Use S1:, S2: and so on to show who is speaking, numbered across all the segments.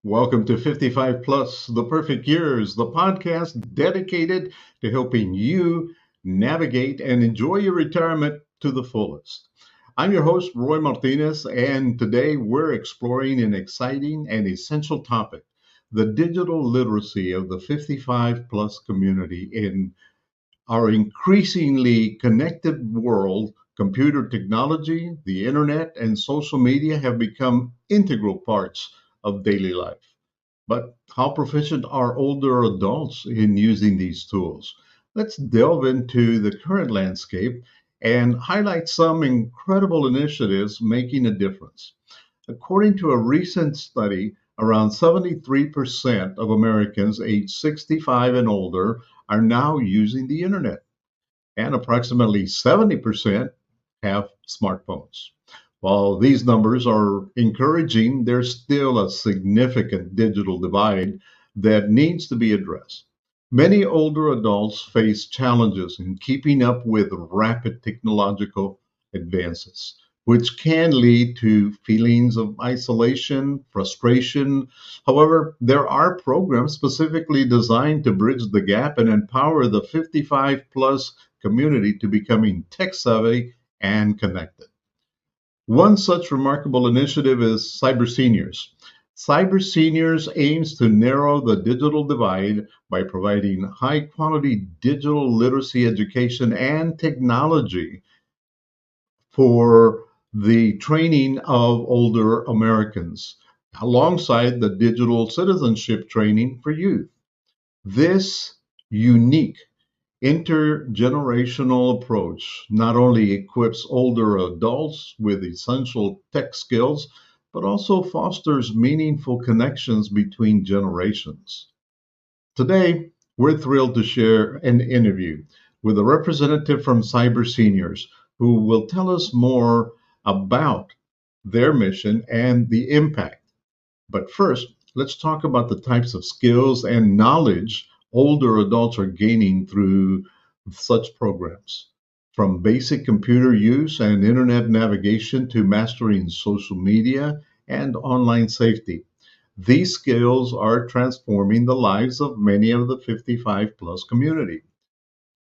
S1: Welcome to 55 Plus, The Perfect Years, the podcast dedicated to helping you navigate and enjoy your retirement to the fullest. I'm your host, Roy Martinez, and today we're exploring an exciting and essential topic: the digital literacy of the 55 plus community in our increasingly connected world. Computer technology, the internet, and social media have become integral parts of daily life. But how proficient are older adults in using these tools? Let's delve into the current landscape and highlight some incredible initiatives making a difference. According to a recent study, around 73% of Americans aged 65 and older are now using the internet, and approximately 70% have smartphones. While these numbers are encouraging, there's still a significant digital divide that needs to be addressed. Many older adults face challenges in keeping up with rapid technological advances, which can lead to feelings of isolation, frustration. However, there are programs specifically designed to bridge the gap and empower the 55 plus community to becoming tech savvy and connected. One such remarkable initiative is CyberSeniors. CyberSeniors aims to narrow the digital divide by providing high quality digital literacy education and technology for the training of older Americans, alongside the digital citizenship training for youth. This unique intergenerational approach not only equips older adults with essential tech skills, but also fosters meaningful connections between generations. Today, we're thrilled to share an interview with a representative from CyberSeniors who will tell us more about their mission and the impact. But first, let's talk about the types of skills and knowledge older adults are gaining through such programs. From basic computer use and internet navigation to mastering social media and online safety, these skills are transforming the lives of many of the 55 plus community.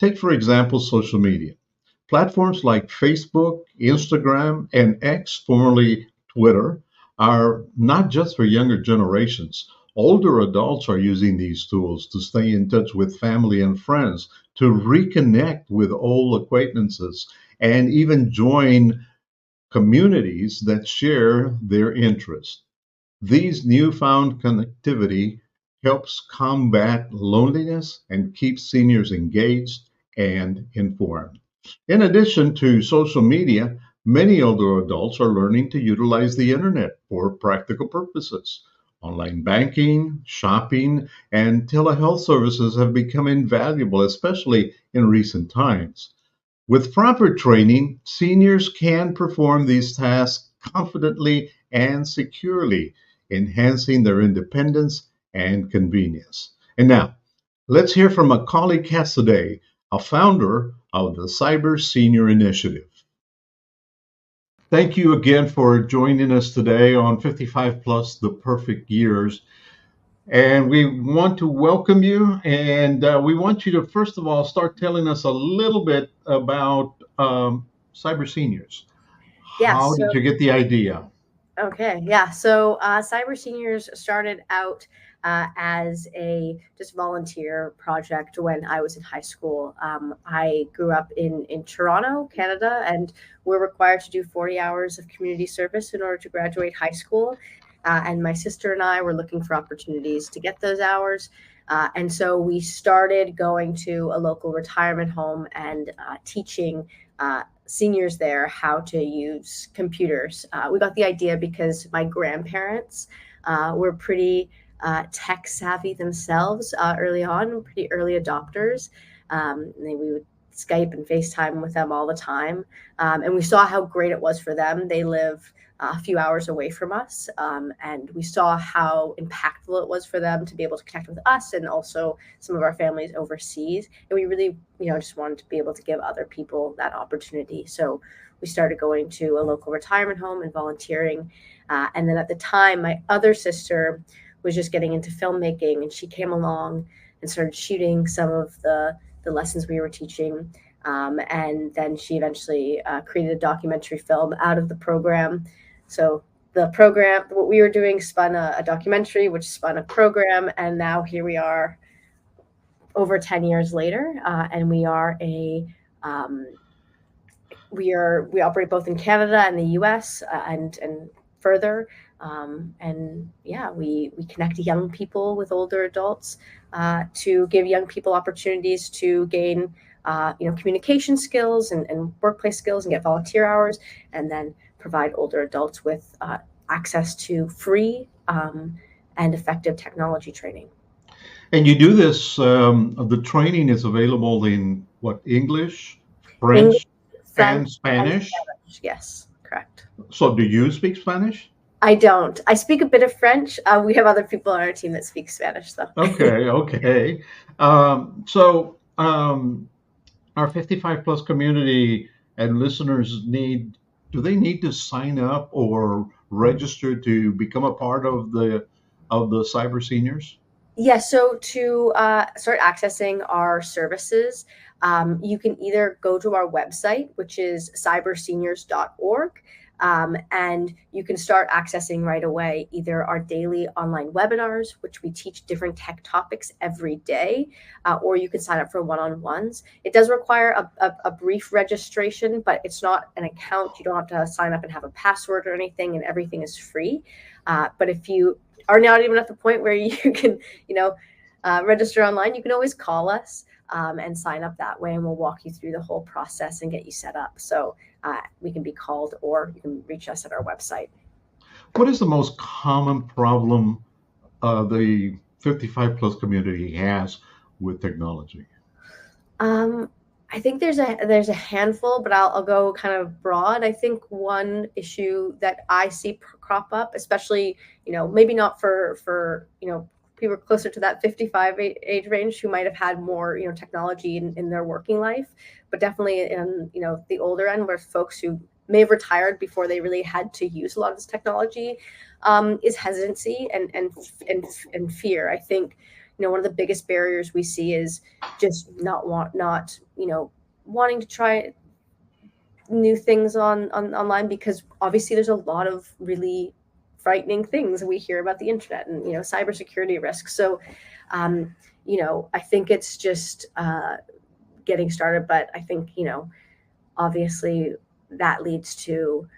S1: Take, for example, social media. Platforms like Facebook, Instagram, and X, formerly Twitter, are not just for younger generations. Older adults are using these tools to stay in touch with family and friends, to reconnect with old acquaintances, and even join communities that share their interests. These newfound connectivity helps combat loneliness and keeps seniors engaged and informed. In addition to social media, many older adults are learning to utilize the internet for practical purposes. Online banking, shopping, and telehealth services have become invaluable, especially in recent times. With proper training, seniors can perform these tasks confidently and securely, enhancing their independence and convenience. And now, let's hear from Macaulay Cassidy, a founder of the Cyber Senior Initiative. Thank you again for joining us today on 55 Plus The Perfect Years. And we want to welcome you, and we want you to, first of all, start telling us a little bit about Cyber Seniors.
S2: Yes.
S1: How did you get the idea?
S2: Okay. Yeah. So Cyber Seniors started out as a just volunteer project when I was in high school. I grew up in Toronto, Canada, and we're required to do 40 hours of community service in order to graduate high school. And my sister and I were looking for opportunities to get those hours. And so we started going to a local retirement home and teaching seniors there how to use computers. We got the idea because my grandparents were pretty tech savvy themselves early on, pretty early adopters. We would Skype and FaceTime with them all the time. And we saw how great it was for them. They live a few hours away from us. And we saw how impactful it was for them to be able to connect with us and also some of our families overseas. And we really, just wanted to be able to give other people that opportunity. So we started going to a local retirement home and volunteering. And then at the time, my other sister was just getting into filmmaking, and she came along and started shooting some of the lessons we were teaching. And then she eventually created a documentary film out of the program. So the program, what we were doing, spun a documentary, which spun a program, and now here we are over 10 years later, and we are we operate both in Canada and the US, and further. And yeah, we connect young people with older adults to give young people opportunities to gain communication skills and workplace skills and get volunteer hours, and then provide older adults with access to free and effective technology training.
S1: And you do this, the training is available in what, English,
S2: English,
S1: French,
S2: French,
S1: and
S2: and
S1: Spanish?
S2: Spanish. Yes, correct.
S1: So do you speak Spanish?
S2: I don't. I speak a bit of French. We have other people on our team that speak Spanish, though.
S1: Okay, okay. So our 55 plus community and listeners do they need to sign up or register to become a part of the Cyber Seniors?
S2: Yeah, so to start accessing our services, you can either go to our website, which is cyberseniors.org, and you can start accessing right away either our daily online webinars, which we teach different tech topics every day, or you can sign up for one-on-ones. It does require a brief registration, but it's not an account. You don't have to sign up and have a password or anything, and everything is free. But if you are not even at the point where you can, register online, you can always call us and sign up that way, and we'll walk you through the whole process and get you set up. So we can be called, or you can reach us at our website.
S1: What is the most common problem the 55 plus community has with technology?
S2: I think there's a handful, but I'll go kind of broad. I think one issue that I see crop up, especially, maybe not for people closer to that 55 age range who might have had more, technology in their working life, but definitely in, the older end, where folks who may have retired before they really had to use a lot of this technology, is hesitancy and fear. I think, one of the biggest barriers we see is just not wanting to try new things online, because obviously there's a lot of really frightening things we hear about the internet and cybersecurity risks. So I think it's just getting started, but I think obviously that leads to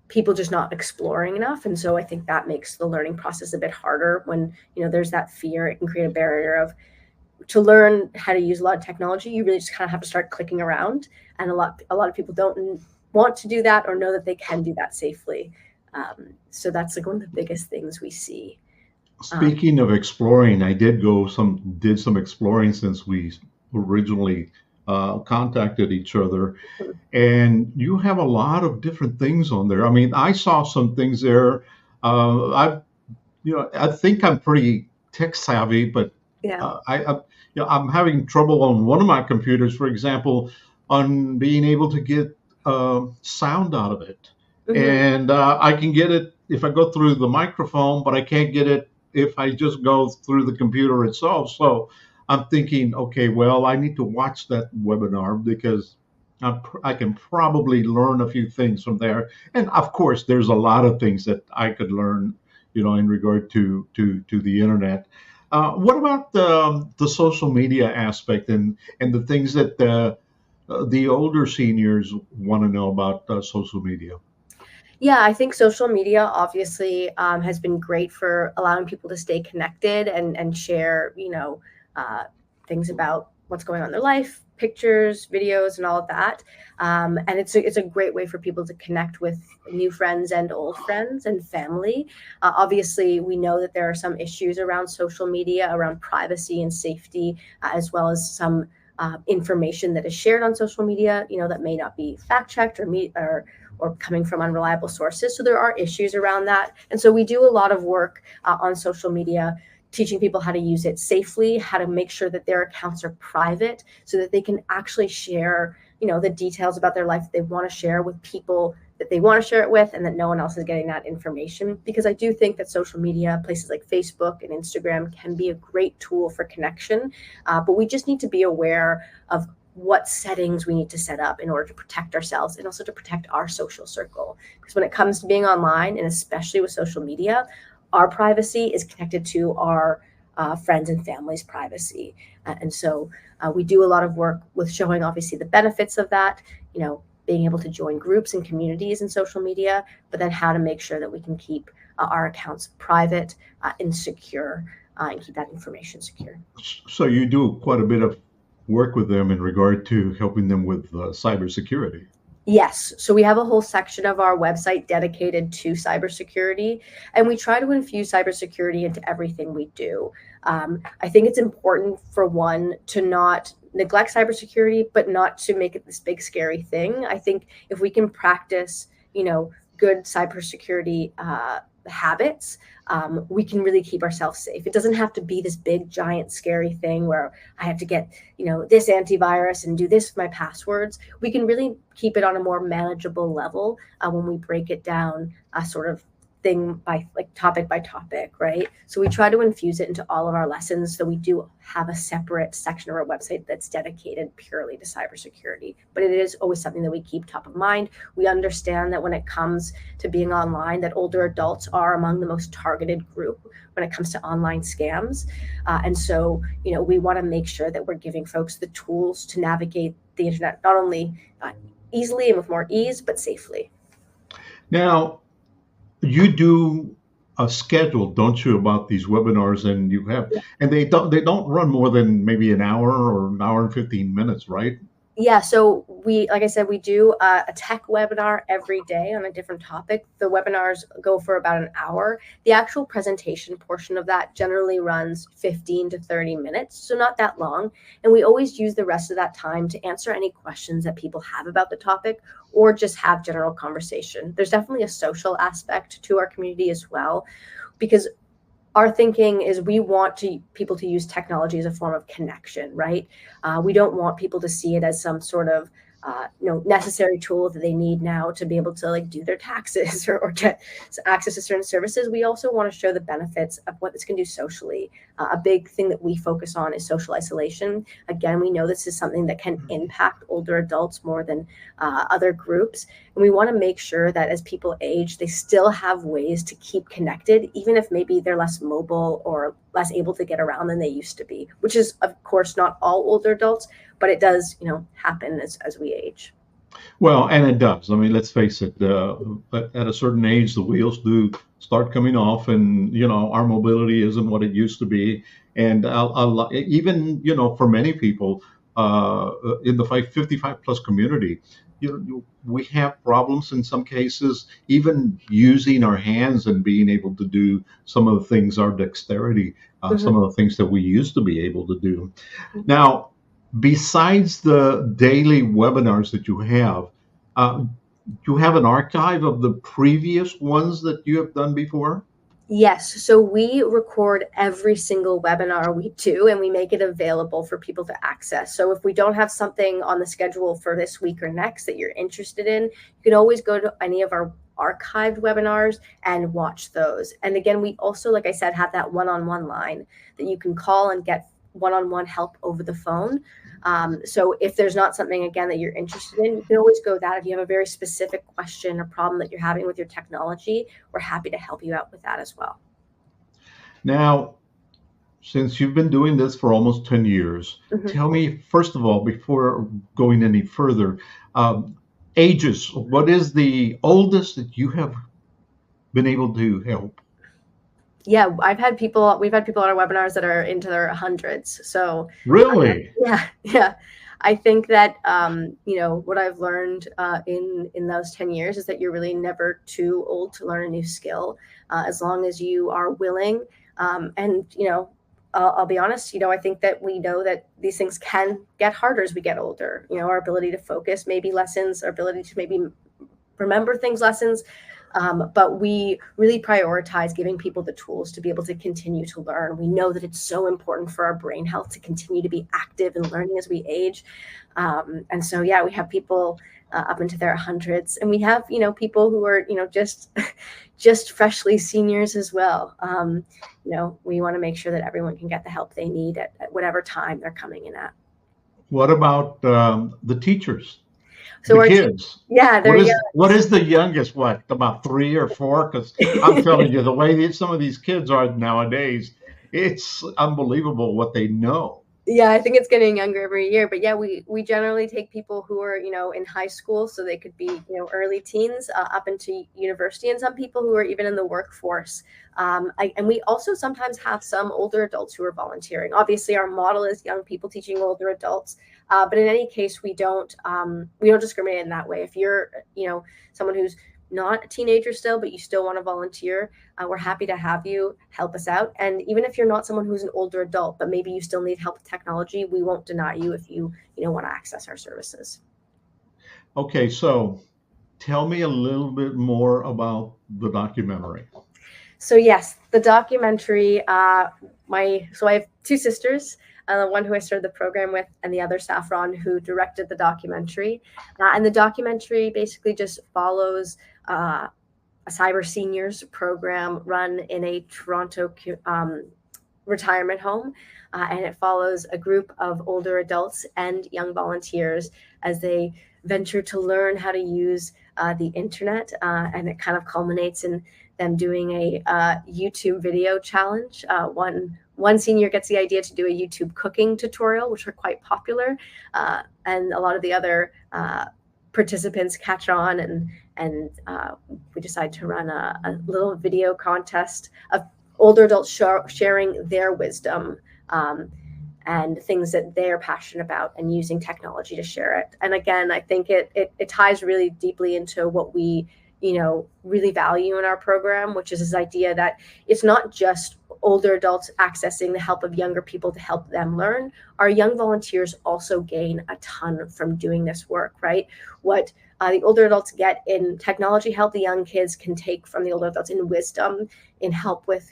S2: people just not exploring enough. And so I think that makes the learning process a bit harder when, there's that fear. It can create a barrier of, to learn how to use a lot of technology, you really just kind of have to start clicking around. And a lot of people don't want to do that or know that they can do that safely. So that's like one of the biggest things we see.
S1: Speaking of exploring, I did some exploring since we originally contacted each other, and you have a lot of different things on there. I mean, I saw some things there. I think I'm pretty tech savvy, but
S2: Yeah.
S1: I'm having trouble on one of my computers, for example, on being able to get sound out of it.
S2: Mm-hmm.
S1: And I can get it if I go through the microphone, but I can't get it if I just go through the computer itself. So I'm thinking, okay, well, I need to watch that webinar because I can probably learn a few things from there. And of course, there's a lot of things that I could learn, in regard to the internet. What about the social media aspect and the things that the older seniors want to know about social media?
S2: Yeah, I think social media obviously has been great for allowing people to stay connected and share, things about what's going on in their life, pictures, videos, and all of that. And it's a great way for people to connect with new friends and old friends and family. Obviously, we know that there are some issues around social media, around privacy and safety, as well as some information that is shared on social media, that may not be fact checked or coming from unreliable sources. So there are issues around that. And so we do a lot of work on social media, teaching people how to use it safely, how to make sure that their accounts are private so that they can actually share, the details about their life that they want to share with people that they want to share it with and that no one else is getting that information. Because I do think that social media, places like Facebook and Instagram, can be a great tool for connection, but we just need to be aware of what settings we need to set up in order to protect ourselves and also to protect our social circle. Because when it comes to being online, and especially with social media, our privacy is connected to our friends and family's privacy. And so we do a lot of work with showing obviously the benefits of that, being able to join groups and communities in social media, but then how to make sure that we can keep our accounts private and secure and keep that information secure.
S1: So you do quite a bit of work with them in regard to helping them with cybersecurity.
S2: Yes. So we have a whole section of our website dedicated to cybersecurity, and we try to infuse cybersecurity into everything we do. I think it's important for one to not neglect cybersecurity, but not to make it this big scary thing. I think if we can practice, good cybersecurity habits, we can really keep ourselves safe. It doesn't have to be this big, giant, scary thing where I have to get, this antivirus and do this with my passwords. We can really keep it on a more manageable level when we break it down sort of thing by topic by topic, right? So we try to infuse it into all of our lessons. So we do have a separate section of our website that's dedicated purely to cybersecurity, but it is always something that we keep top of mind. We understand that when it comes to being online, that older adults are among the most targeted group when it comes to online scams. And so, we want to make sure that we're giving folks the tools to navigate the internet, not only easily and with more ease, but safely.
S1: Now, you do a schedule, don't you, about these webinars, and and they don't run more than maybe an hour or an hour and 15 minutes, right?
S2: Yeah, so like I said, we do a tech webinar every day on a different topic. The webinars go for about an hour. The actual presentation portion of that generally runs 15 to 30 minutes, so not that long. And we always use the rest of that time to answer any questions that people have about the topic or just have general conversation. There's definitely a social aspect to our community as well, because our thinking is we want people to use technology as a form of connection, right? We don't want people to see it as some sort of necessary tool that they need now to be able to do their taxes or get access to certain services. We also want to show the benefits of what this can do socially. A big thing that we focus on is social isolation. Again, we know this is something that can impact older adults more than other groups. And we want to make sure that as people age, they still have ways to keep connected, even if maybe they're less mobile or less able to get around than they used to be, which is, of course, not all older adults, but it does, happen as we age.
S1: Well, and it does. I mean, let's face it. At a certain age, the wheels do start coming off, and our mobility isn't what it used to be. And even for many people in the 55 plus community, we have problems in some cases, even using our hands and being able to do some of the things, our dexterity, some of the things that we used to be able to do. Now, besides the daily webinars that you have, do you have an archive of the previous ones that you have done before?
S2: Yes. So we record every single webinar we do, and we make it available for people to access. So if we don't have something on the schedule for this week or next that you're interested in, you can always go to any of our archived webinars and watch those. And again, we also, like I said, have that one-on-one line that you can call and get one-on-one help over the phone. So if there's not something, again, that you're interested in, you can always go that. If you have a very specific question or problem that you're having with your technology, we're happy to help you out with that as well.
S1: Now, since you've been doing this for almost 10 years, tell me, first of all, before going any further, ages. What is the oldest that you have been able to help?
S2: Yeah, we've had people on our webinars that are into their hundreds. So
S1: really,
S2: yeah. I think that what I've learned in those 10 years is that you're really never too old to learn a new skill, as long as you are willing. And I'll be honest, I think that we know that these things can get harder as we get older. Our ability to focus maybe lessens, our ability to maybe remember things lessens. But we really prioritize giving people the tools to be able to continue to learn. We know that it's so important for our brain health to continue to be active and learning as we age. And so, yeah, we have people up into their hundreds. And we have, people who are, just freshly seniors as well. We want to make sure that everyone can get the help they need at whatever time they're coming in at.
S1: What about the teachers,
S2: So
S1: the
S2: our
S1: kids?
S2: yeah, they're young.
S1: What is the youngest? What, about 3 or 4? Because I'm telling you, the way some of these kids are nowadays, it's unbelievable what they know.
S2: Yeah, I think it's getting younger every year. But yeah, we generally take people who are, in high school, so they could be, early teens up into university, and some people who are even in the workforce. And we also sometimes have some older adults who are volunteering. Obviously, our model is young people teaching older adults. But in any case, we don't discriminate in that way. If you're, someone who's not a teenager still, but you still want to volunteer, we're happy to have you help us out. And even if you're not someone who's an older adult, but maybe you still need help with technology, we won't deny you if you want to access our services.
S1: Okay, so tell me a little bit more about the documentary.
S2: So yes, the documentary. I have 2 sisters. The one who I started the program with, and the other, Saffron, who directed the documentary. And the documentary basically just follows a CyberSeniors program run in a Toronto retirement home. And it follows a group of older adults and young volunteers as they venture to learn how to use the internet. And it kind of culminates in them doing a YouTube video challenge. One senior gets the idea to do a YouTube cooking tutorial, which are quite popular, and a lot of the other participants catch on, and we decide to run a little video contest of older adults sharing their wisdom and things that they're passionate about, and using technology to share it. And again, I think it ties really deeply into what we really value in our program, which is this idea that it's not just older adults accessing the help of younger people to help them learn. Our young volunteers also gain a ton from doing this work, right? What the older adults get in technology help, the young kids can take from the older adults in wisdom, in help with,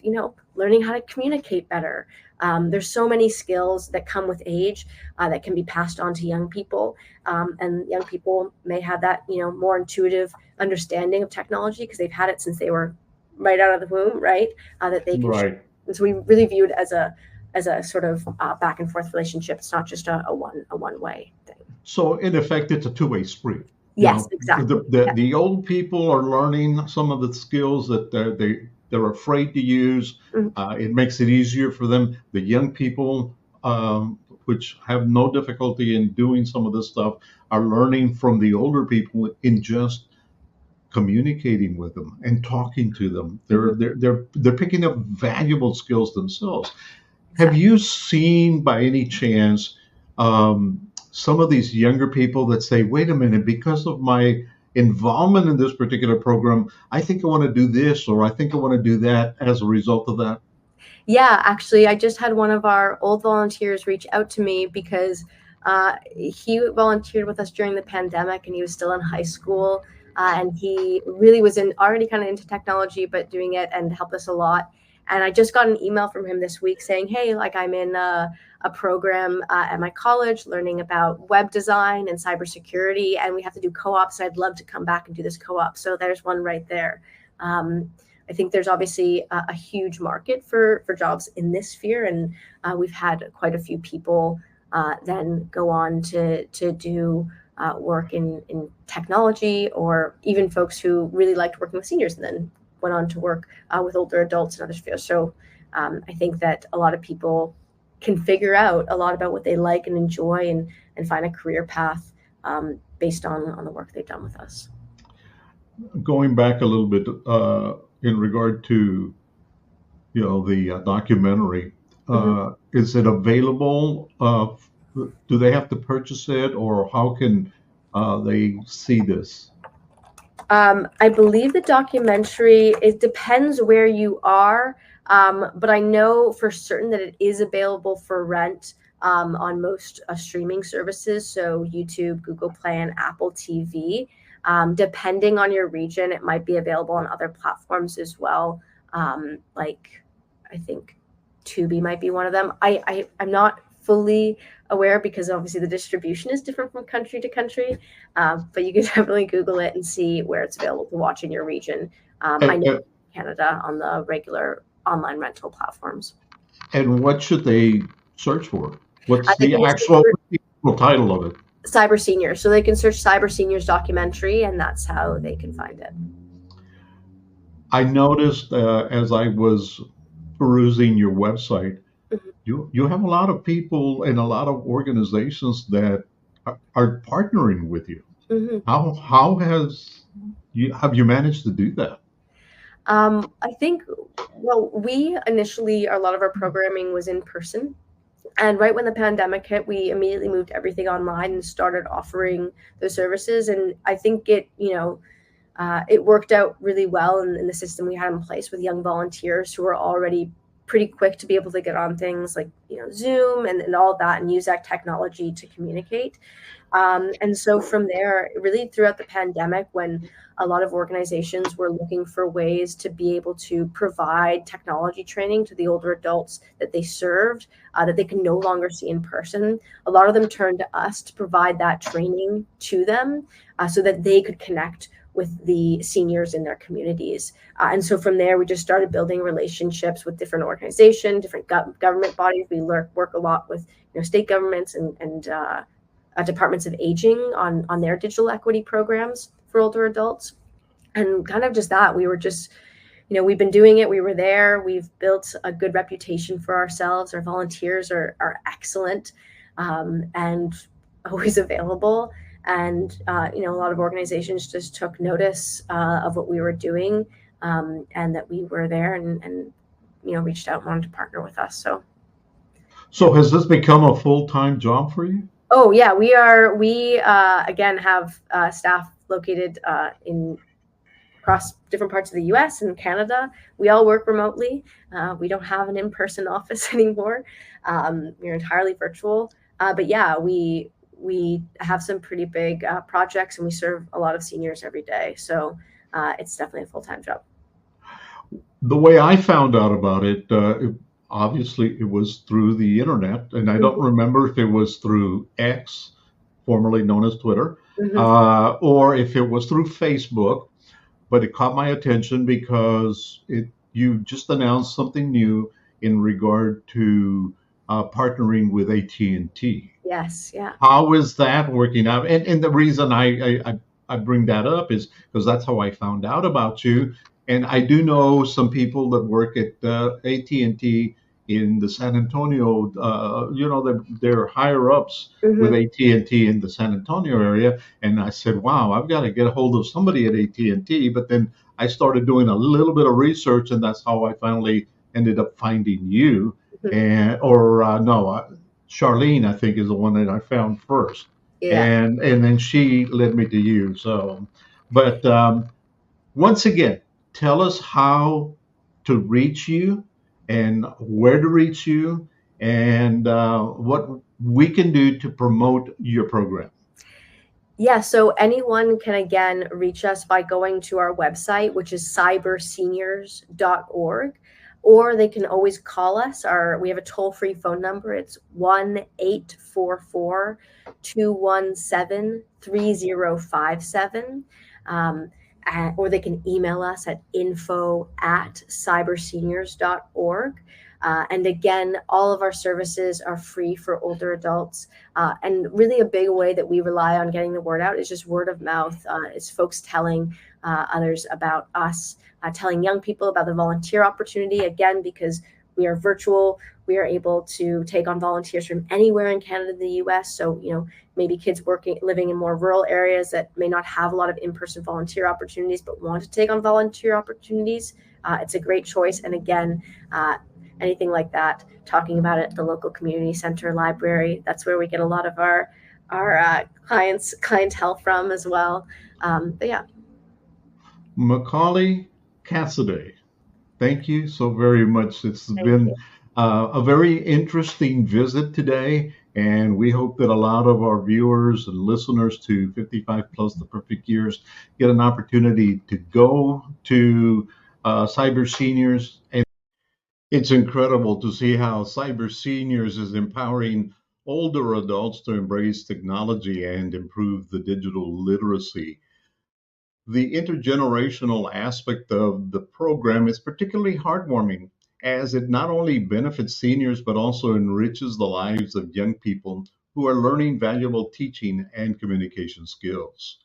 S2: learning how to communicate better. There's so many skills that come with age that can be passed on to young people. And young people may have that, more intuitive understanding of technology because they've had it since they were right out of the womb, right? That they can share. And so we really view it as a sort of back and forth relationship. It's not just a one way thing.
S1: So in effect, it's a two-way street.
S2: Yes, exactly.
S1: The old people are learning some of the skills that they're afraid to use.
S2: Mm-hmm.
S1: It makes it easier for them. The young people, which have no difficulty in doing some of this stuff, are learning from the older people in just communicating with them and talking to them. They're picking up valuable skills themselves. Exactly. Have you seen, by any chance, some of these younger people that say, wait a minute, because of my involvement in this particular program, I think I want to do this, or I think I want to do that as a result of that?
S2: Yeah, actually, I just had one of our old volunteers reach out to me because he volunteered with us during the pandemic, and he was still in high school. And he really was already kind of into technology, but doing it and helped us a lot. And I just got an email from him this week saying, hey, I'm in a program at my college learning about web design and cybersecurity, and we have to do co-ops, and I'd love to come back and do this co-op. So there's one right there. I think there's obviously a huge market for jobs in this sphere, and we've had quite a few people then go on to do work in technology, or even folks who really liked working with seniors and then went on to work with older adults and other spheres. So I think that a lot of people can figure out a lot about what they like and enjoy, and find a career path based on the work they've done with us.
S1: Going back a little bit in regard to the documentary, is it available? Do they have to purchase it, or how can they see this?
S2: I believe the documentary, it depends where you are, but I know for certain that it is available for rent on most streaming services, so YouTube, Google Play, and Apple TV. Depending on your region, it might be available on other platforms as well. Like I think Tubi might be one of them. I'm not fully aware because obviously the distribution is different from country to country. But you can definitely Google it and see where it's available to watch in your region. I
S1: And,
S2: know Canada on the regular online rental platforms.
S1: and what should they search for? What's
S2: They
S1: the
S2: can just
S1: actual title of it?
S2: Cyber Seniors. So they can search Cyber Seniors documentary, and that's how they can find it.
S1: I noticed as I was perusing your website,
S2: Mhm.
S1: you have a lot of people and a lot of organizations that are partnering with you.
S2: Mhm.
S1: How has you have you managed to do that?
S2: I think, well, we initially, a lot of our programming was in person. And right when the pandemic hit, we immediately moved everything online and started offering those services. And I think it worked out really well in the system we had in place with young volunteers who were already pretty quick to be able to get on things like Zoom and all that and use that technology to communicate. And so from there, really throughout the pandemic, when a lot of organizations were looking for ways to be able to provide technology training to the older adults that they served, that they can no longer see in person, a lot of them turned to us to provide that training to them so that they could connect with the seniors in their communities. And so from there, we just started building relationships with different organizations, different government bodies. We work a lot with state governments and departments of aging on their digital equity programs for older adults. And kind of just that, we were just, we've been doing it. We were there. We've built a good reputation for ourselves. Our volunteers are excellent and always available. And, a lot of organizations just took notice of what we were doing and that we were there and reached out and wanted to partner with us.
S1: So has this become a full-time job for you?
S2: Oh yeah, we are. We again have staff located in across different parts of the U.S. and Canada. We all work remotely. We don't have an in-person office anymore. We're entirely virtual. But yeah, we have some pretty big projects, and we serve a lot of seniors every day. So it's definitely a full-time job.
S1: The way I found out about it, obviously it was through the internet, and I don't
S2: Mhm.
S1: remember if it was through X, formerly known as Twitter,
S2: Mhm.
S1: or if it was through Facebook. But it caught my attention because you just announced something new in regard to partnering with AT&T.
S2: Yes. Yeah.
S1: How is that working out? And the reason I bring that up is because that's how I found out about you. And I do know some people that work at AT&T in the San Antonio. They're higher ups with
S2: Mhm.
S1: AT&T in the San Antonio area. And I said, wow, I've got to get a hold of somebody at AT&T. But then I started doing a little bit of research, and that's how I finally ended up finding you.
S2: Mhm.
S1: And or no, Charlene, I think, is the one that I found first,
S2: Yeah.
S1: and then she led me to you. So, but once again, tell us how to reach you and where to reach you and what we can do to promote your program.
S2: Yeah, so anyone can again reach us by going to our website, which is cyberseniors.org, or they can always call us. We have a toll-free phone number. It's 1-844-217-3057. Or they can email us at info@cyberseniors.org. And again, all of our services are free for older adults. And really, a big way that we rely on getting the word out is just word of mouth. It's folks telling others about us, telling young people about the volunteer opportunity. Again, because we are virtual, we are able to take on volunteers from anywhere in Canada and the US. So, maybe kids living in more rural areas that may not have a lot of in-person volunteer opportunities, but want to take on volunteer opportunities. It's a great choice. And again, anything like that, talking about it at the local community center, library. That's where we get a lot of our clientele from as well. But yeah.
S1: Macaulay Cassidy, thank you so very much. It's
S2: Thank
S1: been
S2: you.
S1: a very interesting visit today, and we hope that a lot of our viewers and listeners to 55 Plus The Perfect Years get an opportunity to go to Cyber Seniors. And it's incredible to see how Cyber Seniors is empowering older adults to embrace technology and improve the digital literacy. The intergenerational aspect of the program is particularly heartwarming as it not only benefits seniors but also enriches the lives of young people who are learning valuable teaching and communication skills.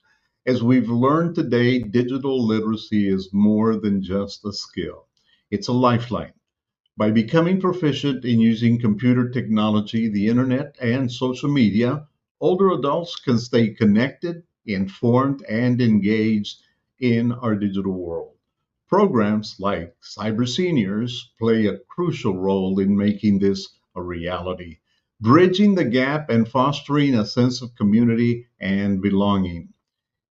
S1: As we've learned today, digital literacy is more than just a skill, it's a lifeline. By becoming proficient in using computer technology, the internet, and social media, older adults can stay connected, informed, and engaged in our digital world. Programs like CyberSeniors play a crucial role in making this a reality, bridging the gap and fostering a sense of community and belonging.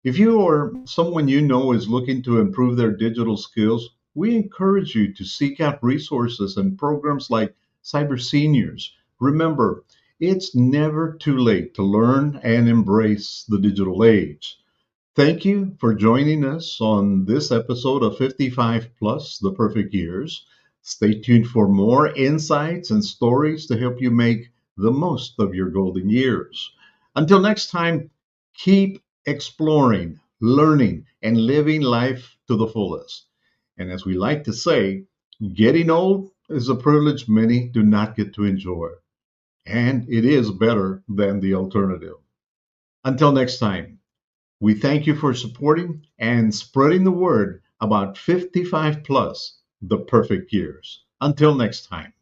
S1: If you or someone you know is looking to improve their digital skills, we encourage you to seek out resources and programs like Cyber Seniors. Remember, it's never too late to learn and embrace the digital age. Thank you for joining us on this episode of 55 Plus, The Perfect Years. Stay tuned for more insights and stories to help you make the most of your golden years. Until next time, keep exploring, learning, and living life to the fullest. And as we like to say, getting old is a privilege many do not get to enjoy, and it is better than the alternative. Until next time, we thank you for supporting and spreading the word about 55 plus, the perfect years. Until next time.